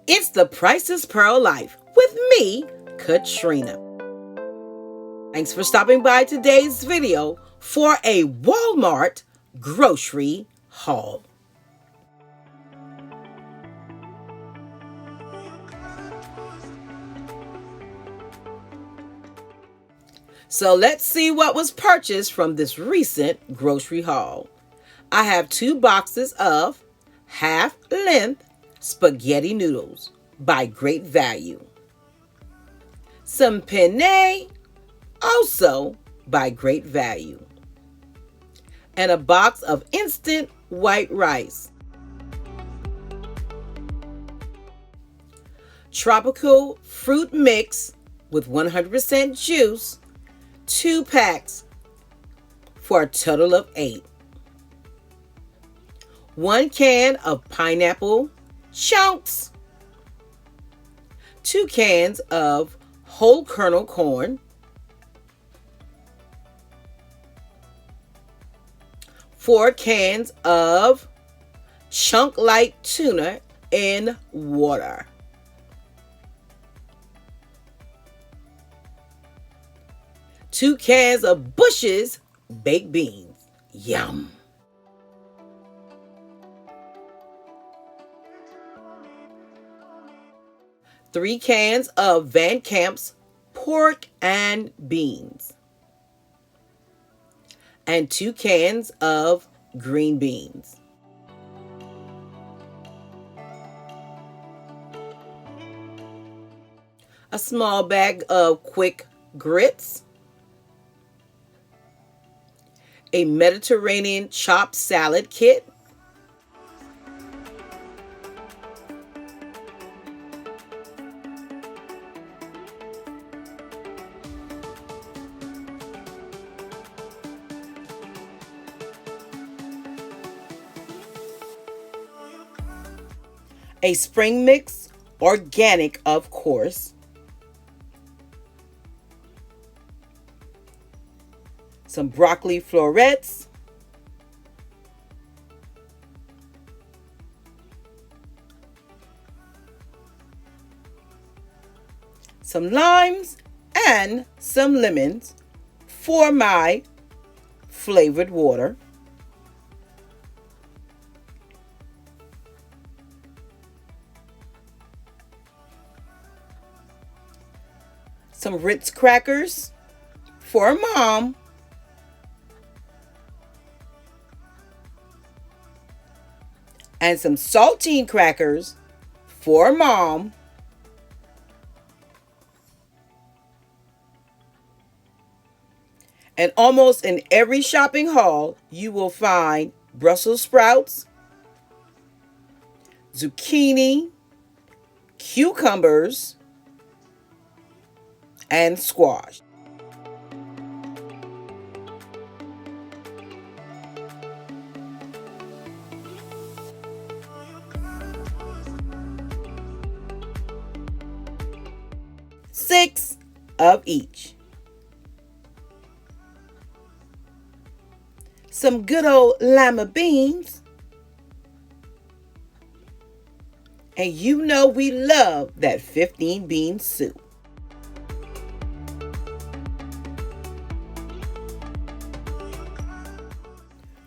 It's the Price is Pearl Life with me, Katrina. Thanks for stopping by today's video for a Walmart grocery haul. So let's see what was purchased from this recent grocery haul. I have 2 boxes of half-length spaghetti noodles by Great Value. Some penne, also by Great Value. And a box of instant white rice. Tropical fruit mix with 100% juice, 2 packs for a total of 8. 1 can of pineapple chunks, 2 cans of whole kernel corn, 4 cans of chunk light tuna in water, 2 cans of Bush's baked beans. Yum. Three cans of Van Camp's pork and beans. And 2 cans of green beans. A small bag of quick grits. A Mediterranean chopped salad kit. A spring mix, organic of course. Some broccoli florets. Some limes and some lemons for my flavored water. Some Ritz crackers for Mom. And some saltine crackers for Mom. And almost in every shopping haul, you will find Brussels sprouts, zucchini, cucumbers, and squash. Six of each. Some good old lima beans. And you know we love that 15 bean soup.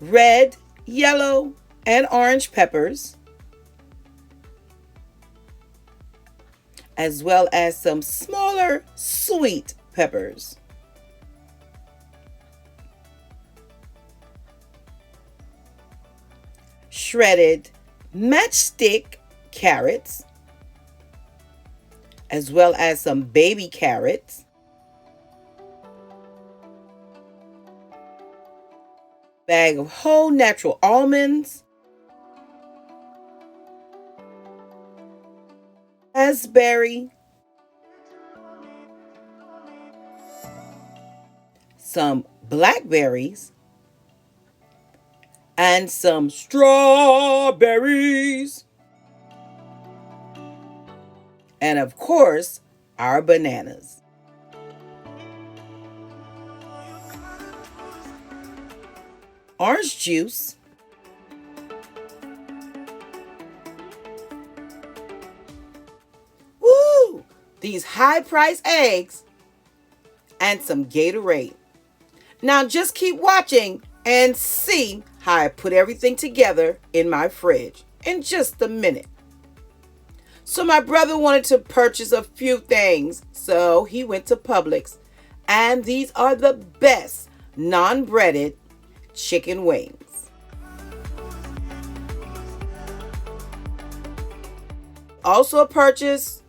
Red, yellow, and orange peppers, as well as some smaller sweet peppers. Shredded matchstick carrots, as well as some baby carrots. Bag of whole natural almonds, raspberry, some blackberries, and some strawberries. And of course, our bananas. Orange juice, these high-priced eggs, and some Gatorade. Now just keep watching and see how I put everything together in my fridge in just a minute. So my brother wanted to purchase a few things, so he went to Publix, and these are the best non-breaded chicken wings. Also purchased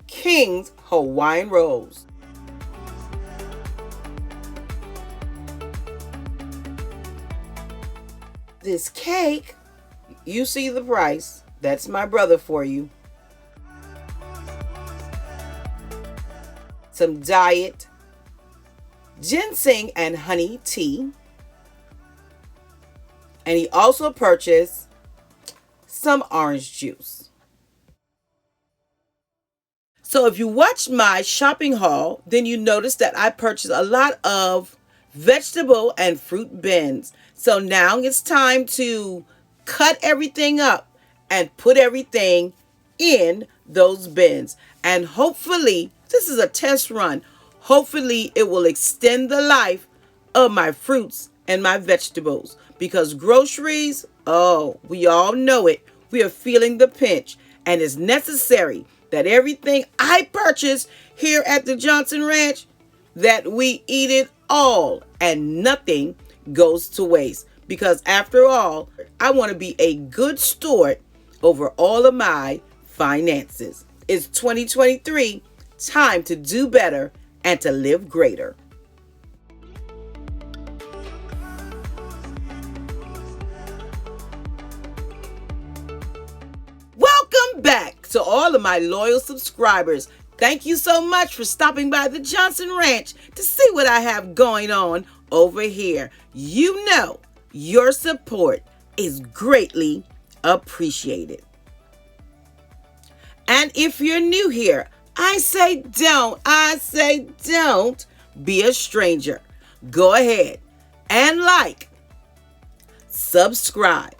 King's Hawaiian rolls. This cake, you see the price. That's my brother for you. Some diet ginseng and honey tea. And he also purchased some orange juice. So if you watched my shopping haul, then you notice that I purchased a lot of vegetable and fruit bins. So now it's time to cut everything up and put everything in those bins. And hopefully, this is a test run. Hopefully it will extend the life of my fruits and my vegetables. Because groceries, oh, we all know it. We are feeling the pinch. And it's necessary that everything I purchase here at the Johnson Ranch, that we eat it all and nothing goes to waste. Because after all, I want to be a good steward over all of my finances. It's 2023, time to do better and to live greater. Welcome back to all of my loyal subscribers. Thank you so much for stopping by the Johnson Ranch to see what I have going on over here. You know your support is greatly appreciated. And if you're new here, I say don't be a stranger. Go ahead and like, subscribe,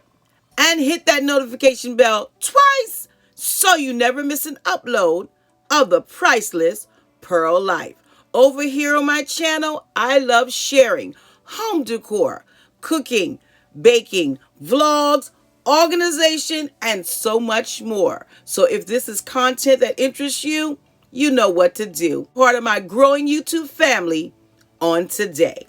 and hit that notification bell twice so you never miss an upload of the priceless Pearl Life. Over here on my channel, I love sharing home decor, cooking, baking, vlogs, organization, and so much more. So if this is content that interests you, you know what to do. Part of my growing YouTube family on today.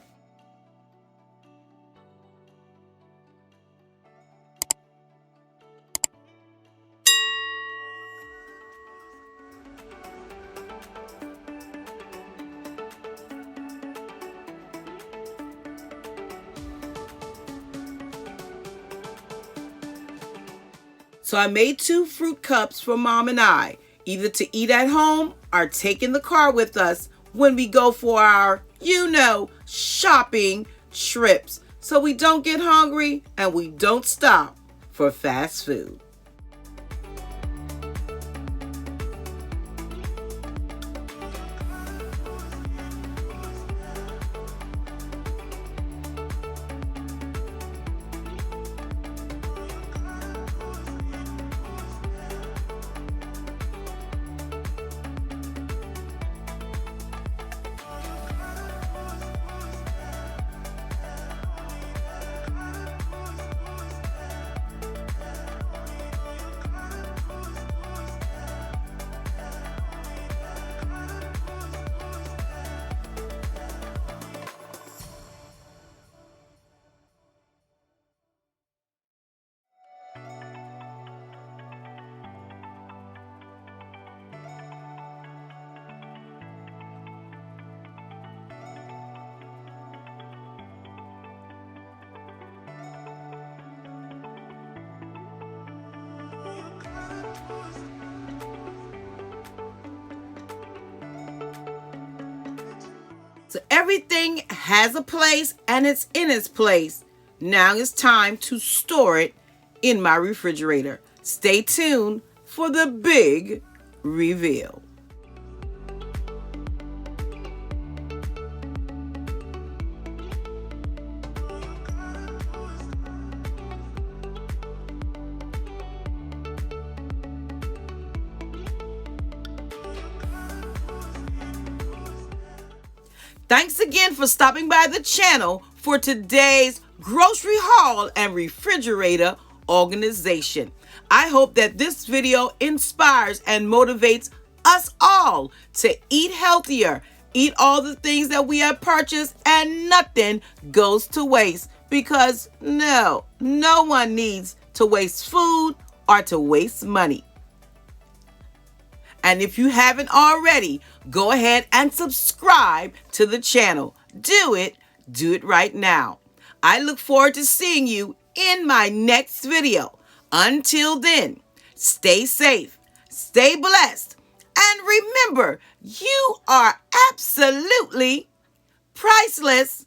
So I made 2 fruit cups for Mom and I, either to eat at home or take in the car with us when we go for our, shopping trips. So we don't get hungry and we don't stop for fast food. So everything has a place and it's in its place. Now it's time to store it in my refrigerator. Stay tuned for the big reveal. Thanks again for stopping by the channel for today's grocery haul and refrigerator organization. I hope that this video inspires and motivates us all to eat healthier, eat all the things that we have purchased, and nothing goes to waste, because no one needs to waste food or to waste money. And if you haven't already, go ahead and subscribe to the channel. Do it right now. I look forward to seeing you in my next video. Until then, stay safe, stay blessed, and remember, you are absolutely priceless.